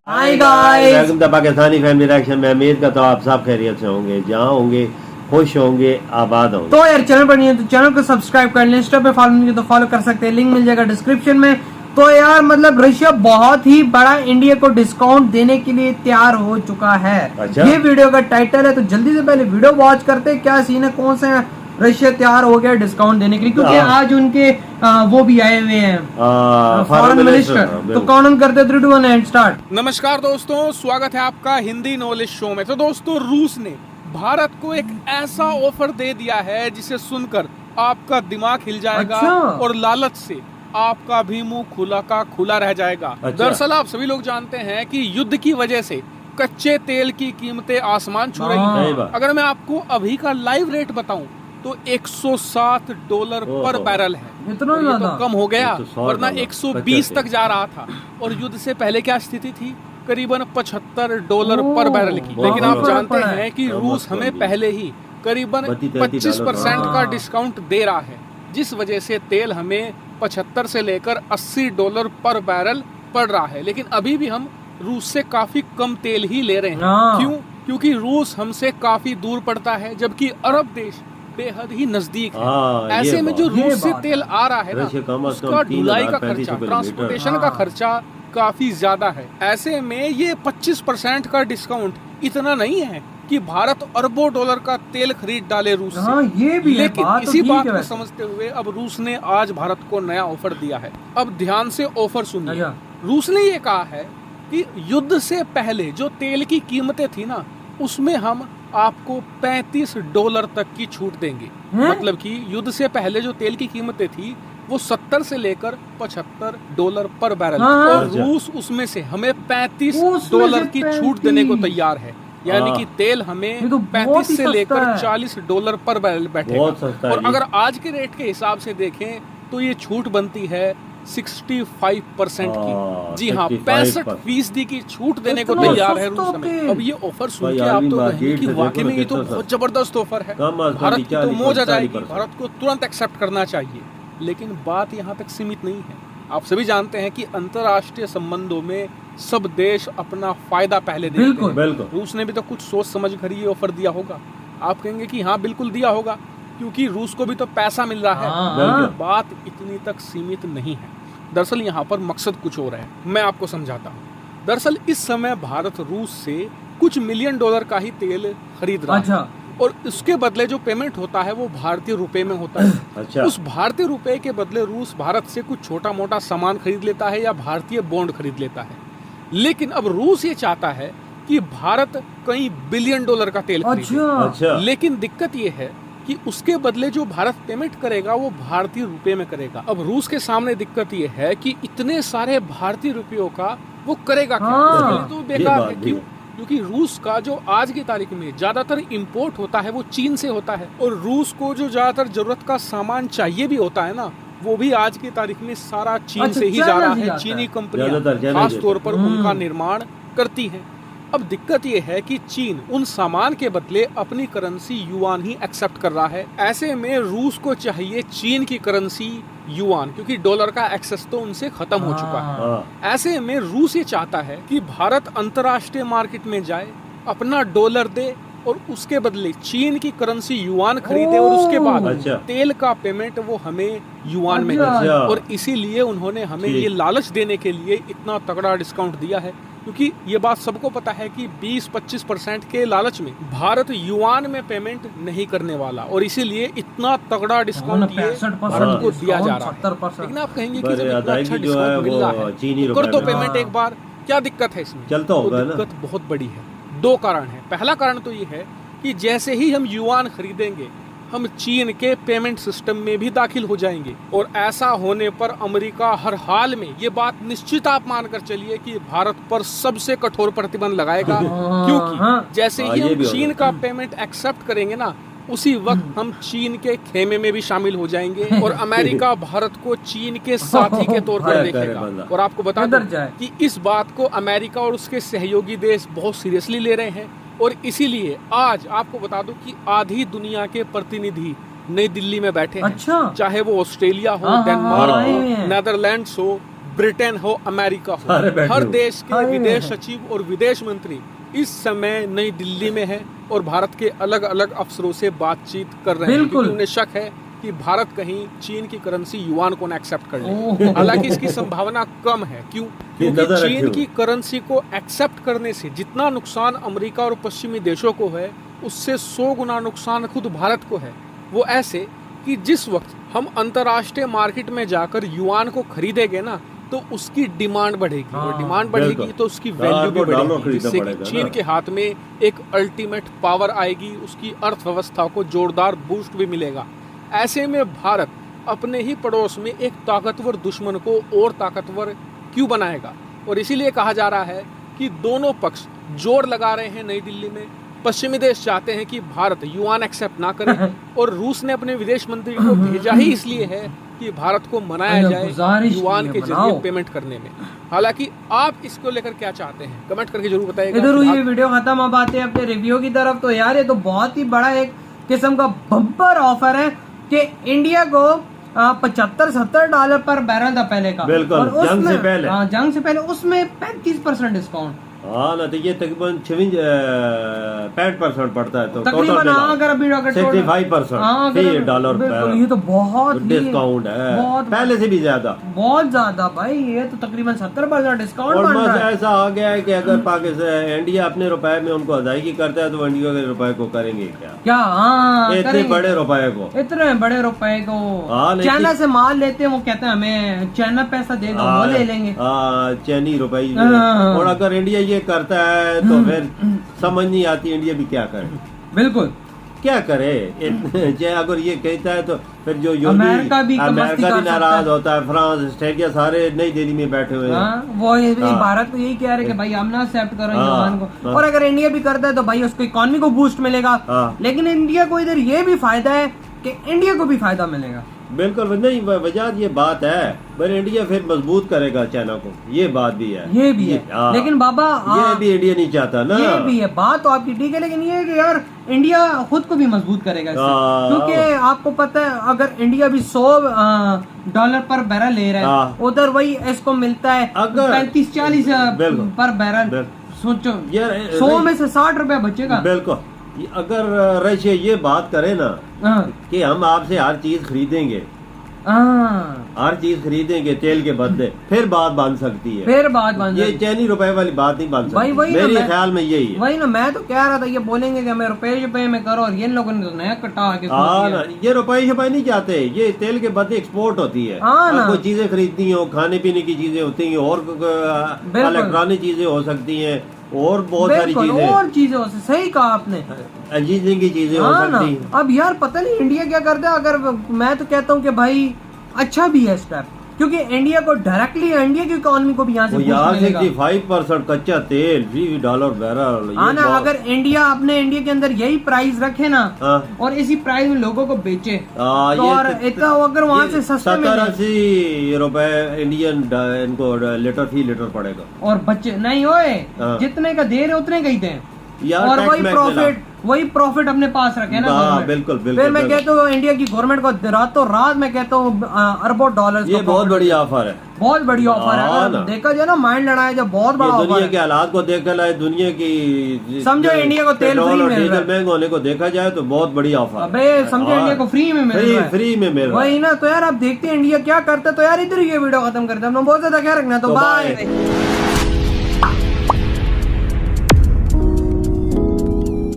Hi guys, welcome to Pakistani family reaction में। उम्मीद करता हूँ आप सब खैरियत से होंगे, जहाँ होंगे खुश होंगे, आबाद होंगे। तो यार चैनल पर नहीं है तो चैनल को सब्सक्राइब कर लें, इंस्टा पे फॉलो नहीं है तो फॉलो कर सकते हैं, लिंक मिल जाएगा डिस्क्रिप्शन में। तो यार मतलब रशिया बहुत ही बड़ा इंडिया को डिस्काउंट देने के लिए तैयार हो चुका है। अच्छा? ये वीडियो का टाइटल है, तो जल्दी से पहले वीडियो वॉच करते हैं क्या सीन है, कौन सा रशिया तैयार हो गया डिस्काउंट देने के लिए, क्योंकि आज उनके वो भी आए हुए हैं फॉरेन मिनिस्टर। तो काउंट करते 3, 2, 1 एंड स्टार्ट। नमस्कार दोस्तों, स्वागत है आपका हिंदी नॉलेज शो में। तो दोस्तों, रूस ने भारत को एक ऐसा ऑफर दे दिया है जिसे सुनकर आपका दिमाग हिल जाएगा। अच्छा? और लालच से आपका भी मुंह खुला का खुला रह जाएगा। अच्छा? दरअसल आप सभी लोग जानते हैं कि युद्ध की वजह से कच्चे तेल की कीमतें आसमान छू रही सही हैं। बात। अगर मैं आपको अभी का लाइव रेट बताऊं तो $107 पर बैरल है। इतना और ये ज्यादा? तो कम हो गया, 100 वरना डॉलर 120 तक जा रहा था। और युद्ध से पहले क्या स्थिति थी? करीबन $75 पर बैरल की। बहुत लेकिन आप फर्क जानते पड़ा है। हैं कि बहुत रूस फर्क हमें पड़ा। पहले ही करीबन 25% का हाँ। डिस्काउंट दे रहा है, जिस वजह से तेल हमें 75 से लेकर $80 पर बैरल पड़ रहा है। लेकिन अभी भी हम रूस से काफी कम तेल ही ले रहे हैं। हाँ। क्यों? क्योंकि रूस हमसे काफी दूर पड़ता है, जबकि अरब देश बेहद ही नजदीक हाँ, है। ये ऐसे में जो बात- ये रूस से बात तेल आ रहा है ना, रशिया कम से कम उसका 3,000 ढुलाई का 35 खर्चा, किलोमीटर। ट्रांसपोर्टेशन का हाँ। खर्चा काफी ज्यादा है। ऐसे में ये 25% का डिस्काउंट इतना नहीं है कि भारत अरबों डॉलर का तेल खरीद डाले रूस से। हाँ, ये भी है, लेकिन बात तो इसी ठीक बात है को वैसे। समझते हुए अब रूस ने आज भारत को नया ऑफर दिया है। अब ध्यान से ऑफर सुनिए। अच्छा। रूस ने ये कहा है कि युद्ध से पहले जो तेल की कीमतें थी ना, उसमें हम आपको $35 तक की छूट देंगे। हैं? मतलब कि युद्ध से पहले जो तेल की कीमतें थी वो 70 से लेकर $75 पर बैरल हाँ, हाँ। और रूस उसमें से हमें $35 उसमें से की छूट देने को 35। तैयार है। यानी हाँ। कि तेल ये हमें तो बहुत 35 ही से सस्ता लेकर है। $40 पर बैरल बैठेगा। बहुत सस्ता है और जी। अगर आज के रेट के हिसाब से देखें तो ये छूट बनती है 65% हाँ, की। जी हाँ, 65% 65% की छूट देने को इतना तैयार है सस्ता रूस हमें। तेल। अब ये ऑफर सुन भाई, के आप आदमी तो मार्केट कहेंगे कि से देखो वाकई ना में ये तो कितना बहुत सस्ता। जबरदस्त ऑफर है, कम अज कम भारत की तो 40, मौज आ जाएगी, 40%। भारत को तुरंत एक्सेप्ट करना चाहिए। लेकिन बात यहाँ तक सीमित नहीं है। आप सभी जानते हैं कि अंतर्राष्ट्रीय संबंधों में सब देश अपना फायदा पहले देखते बिल्कुल। हैं। बिल्कुल। रूस ने भी तो कुछ सोच समझ कर ये ऑफर दिया होगा। आप कहेंगे कि हाँ बिल्कुल दिया होगा, क्योंकि रूस को भी तो पैसा मिल रहा है। हाँ। लेकिन बात इतनी तक सीमित नहीं है। दरअसल यहाँ पर मकसद कुछ और है, मैं आपको समझाता हूँ। दरअसल इस समय भारत रूस से कुछ मिलियन डॉलर का ही तेल खरीद रहा अच्छा। है, और उसके बदले जो पेमेंट होता है वो भारतीय रुपए में होता है। अच्छा। उस भारतीय रुपए के बदले रूस भारत से कुछ छोटा मोटा सामान खरीद लेता है या भारतीय बॉन्ड खरीद लेता है। लेकिन अब रूस ये चाहता है कि भारत कई बिलियन डॉलर का तेल खरीदे। अच्छा। अच्छा। लेकिन दिक्कत ये है कि उसके बदले जो भारत पेमेंट करेगा वो भारतीय रुपए में करेगा। अब रूस के सामने दिक्कत ये है कि इतने सारे भारतीय रुपयों का वो करेगा क्या? हाँ। इसके लिए तो बेकार बात है। भी क्यों? है। क्योंकि रूस का जो आज की तारीख में ज्यादातर इंपोर्ट होता है वो चीन से होता है, और रूस को जो ज्यादातर जरूरत का सामान चाहिए भी होता है ना, वो भी आज की तारीख में सारा चीन अच्छा, से ही चाइना जा रहा से है। जाता चीनी है। कंपनियां ज्यादातर चाइना खास से तौर पर हम्म। उनका निर्माण करती हैं। अब दिक्कत ये है कि चीन उन सामान के बदले अपनी करेंसी युआन ही एक्सेप्ट कर रहा है। ऐसे में रूस को चाहिए चीन की करेंसी युआन, क्योंकि डॉलर का एक्सेस तो उनसे खत्म हो चुका है। हाँ। ऐसे में रूस ये चाहता है कि भारत अंतर्राष्ट्रीय मार्केट में जाए, अपना डॉलर दे और उसके बदले चीन की करेंसी युआन खरीदे, और उसके बाद अच्छा। तेल का पेमेंट वो हमें युआन में अच्छा। करे। अच्छा। और इसीलिए उन्होंने हमें ठीक। ये लालच देने के लिए इतना तगड़ा डिस्काउंट दिया है। क्योंकि ये बात सबको पता है कि 20-25% के लालच में भारत युआन में पेमेंट नहीं करने वाला, और इसीलिए इतना तगड़ा डिस्काउंट ये 65% भारत को दिया जा रहा है। 70%। लेकिन आप कहेंगे कि पर जब इतना अच्छा अदायगी जो है डिस्काउंट मिल रहा वो है चीनी तो रुपए कर दो में। पेमेंट हाँ। एक बार, क्या दिक्कत है इसमें? चलता होगा तो ना। दिक्कत बहुत बड़ी है। दो कारण है। पहला कारण तो ये है कि जैसे ही हम युआन खरीदेंगे हम चीन के पेमेंट सिस्टम में भी दाखिल हो जाएंगे, और ऐसा होने पर अमेरिका हर हाल में, ये बात निश्चित आप मानकर चलिए कि भारत पर सबसे कठोर प्रतिबंध लगाएगा। हाँ। क्योंकि जैसे हाँ, ही ये हम भी होगा। चीन का पेमेंट एक्सेप्ट करेंगे ना, उसी वक्त हम चीन के खेमे में भी शामिल हो जाएंगे, और अमेरिका भारत को चीन के साथी के तौर पर क्या करे देखेगा। बंदा। और आपको बता किधर दूं जाए? कि इस बात को अमेरिका और उसके सहयोगी देश बहुत सीरियसली ले रहे हैं, और इसीलिए आज आपको बता दूं कि आधी दुनिया के प्रतिनिधि नई दिल्ली में बैठे हैं। अच्छा। चाहे वो ऑस्ट्रेलिया हो, हाँ, हाँ, डेनमार्क हाँ, हो, आए हैं। नेदरलैंड्स हो, ब्रिटेन हो, अमेरिका सारे हो, बैठे हर हो। देश के हाँ, विदेश सचिव और विदेश मंत्री इस समय नई दिल्ली में है और भारत के अलग अलग अफसरों से बातचीत कर रहे हैं, बिल्कुल। क्योंकि उन्हें शक है कि भारत कहीं चीन की करेंसी युआन को ना एक्सेप्ट कर ओह। ले। हालांकि इसकी संभावना कम है। क्यों? क्योंकि नजर रखी चीन हो। की करेंसी को एक्सेप्ट करने से जितना नुकसान अमेरिका और पश्चिमी देशों को है, उससे 100 गुना नुकसान खुद भारत को है। वो ऐसे कि जिस वक्त हम अंतर्राष्ट्रीय मार्केट में जाकर युआन को खरीदेंगे ना, तो उसकी डिमांड बढ़ेगी और डिमांड बढ़ेगी बिल्कुल। तो उसकी वैल्यू भी डॉलर बढ़ेगी, खरीदना जिससे कि पड़ेगा चीन ना। के हाथ में एक अल्टीमेट पावर आएगी, उसकी अर्थव्यवस्था को जोरदार बूस्ट भी मिलेगा। ऐसे में भारत अपने ही पड़ोस में एक ताकतवर दुश्मन को और ताकतवर क्यों बनाएगा? और इसीलिए कहा जा रहा है कि दोनों पक्ष जोर लगा रहे हैं नई दिल्ली में। पश्चिमी देश चाहते हैं कि भारत युआन एक्सेप्ट ना करे और रूस ने अपने विदेश मंत्री को भेजा ही इसलिए है कि भारत को मनाया जाए गुजारिश युआन की के है, जरिए बनाओ। पेमेंट करने में। हालांकि आप इसको लेकर क्या चाहते हैं, कमेंट करके जरूर बताइएगा। इधर फिलहाल ये वीडियो खत्म, अब आते हैं अपने रिव्यू की तरफ। तो यार ये तो बहुत ही बड़ा एक किस्म का बम्पर ऑफर है कि इंडिया को 75-70 डॉलर पर बैरल था पहले का। बिल्कुल, और जंग उसमें- से पहले। हाँ, जंग से पहले उसमें 35% डिस्काउंट हाँ ना, तो ये तकरीबन 65% पड़ता है। तो तकरीबन। हाँ, अगर अभी अगर 65% डॉलर बिल्कुल, ये तो बहुत ही- डिस्काउंट है, बहुत पहले से भी ज्यादा। बहुत ज्यादा भाई, ये तो तकरीबन 70% डिस्काउंट और बन बस रहा है। ऐसा आ गया है कि अगर पाकिस्तान इंडिया अपने रुपए में उनको अदायगी करता है तो वो इंडिया के रुपए को करेंगे क्या? क्या? हाँ, इतने करेंगे। बड़े रुपए को। इतने बड़े रुपए को हाँ, लेकिन- चाइना से माल लेते हैं, वो कहते हैं हमें चाइना पैसा देगा, वो ले लेंगे। चैनी रुपए। हाँ। और अगर इंडिया ये करता है तो फिर समझ नहीं आती इंडिया भी क्या करे। बिल्कुल। क्या करे? अगर ये कहता है तो फिर जो अमेरिका भी कमस्ती अमेरिका कर भी सकता नाराज है। होता है, फ्रांस, ऑस्ट्रेलिया सारे नई दिल्ली में बैठे हुए हैं। हाँ, वो ये हाँ। भारत को यही कह रहे हैं कि भाई हम ना एक्सेप्ट करो हाँ, युआन को। हाँ। और अगर इंडिया भी करता है तो भाई उसको इकोनॉमी को बूस्ट मिलेगा। हाँ। लेकिन इंडिया को इधर ये भी फायदा है कि इंडिया को भी फायदा मिलेगा। बिल्कुल नहीं, वजह ये बात है, पर इंडिया फिर मजबूत करेगा चाइना को, ये बात भी है। ये भी है। हाँ। लेकिन बाबा ये भी इंडिया नहीं चाहता ना। ये भी है, बात तो आपकी ठीक है, लेकिन ये है कि यार इंडिया खुद को भी मजबूत करेगा इससे। हाँ। क्योंकि आपको पता है अगर इंडिया भी 100 डॉलर पर बैरल ले रहा है, हाँ। उधर वही इसको मिलता है अगर- 35-40 बिल्कुल। पर बैरल। बिल्कुल। सोचो यार, 100 में से 60 रुपया बचेगा। बिल्कुल। अगर रशिया ये बात करे ना हाँ, कि हम आपसे हर चीज खरीदेंगे, हाँ, हर चीज खरीदेंगे तेल के बदले, फिर बात बन सकती है। फिर बात बन ये जाएगी। चैनी रुपए वाली बात नहीं बन भाई सकती। वही ना, मेरे मैं- ख्याल में यही है। वही ना, मैं तो कह रहा था ये बोलेंगे कि हमें रुपए में करो, और ये लोगों ने तो नया कटा के हाँ ना, ये रुपए शुपए नहीं चाहते, ये तेल के बदले एक्सपोर्ट होती है। हाँ ना। कोई चीजें खरीदनी हो, खाने पीने की चीजें होती हैं, और इलेक्ट्रॉनिक चीजें हो सकती हैं, और बहुत सारी बिल्कुल, चीजें, और चीजें हो सकती- सही कहा आपने। अजीजिंग की चीजें हो हाँ ना। सकती हैं। अब यार पता नहीं इंडिया क्या करता है। अगर मैं तो कहता हूँ कि भाई अच्छा भी है स्टेप, क्योंकि इंडिया को डायरेक्टली इंडिया की इकोनॉमी को भी यहाँ से वो boost यार मिलेगा। 65% कच्चा तेल, $3 बैरल। हाँ ना, अगर इंडिया के अंदर यही प्राइस रखे ना, हाँ। और इसी प्राइस में लोगों को बेचे, हाँ, तो ये और इतना अगर वहाँ से सस्ते में 70-80 रुपए इंडियन इनको फी लीटर पड़ेगा। और बच्चे नहीं होए, हाँ। जितने का दे रहे उतने का ही दें, यार और टैक्स वही प्रॉफिट अपने पास रखे ना हाँ, गवर्नमेंट। बिल्कुल, बिल्कुल, फिर मैं बिल्कुल। कहता हूँ इंडिया की गवर्नमेंट को रातों रात मैं कहता हूँ अरबों डॉलर ये बहुत बड़ी ऑफर है। बहुत बड़ी ऑफर है। हाँ अगर ना। देखा जाए ना, माइंड लड़ाया जाए, बहुत बड़ा ये ऑफर दुनिया है। के हालात को देखा जाए, दुनिया की समझो इंडिया को तेल पेट्रोल फ्री और मिल रहा डीजल है। महंगे होने को देखा जाए तो बहुत बड़ी ऑफर है। अबे समझो हाँ। इंडिया को फ्री में मिल रहा है। फ्री में मिल रहा है। वही ना, तो यार आप देखते हैं इंडिया क्या करता है। तो यार इधर ये वीडियो खत्म करते हैं। हम लोग बहुत ज्यादा ख्याल रखना, तो तो बाय। बाय।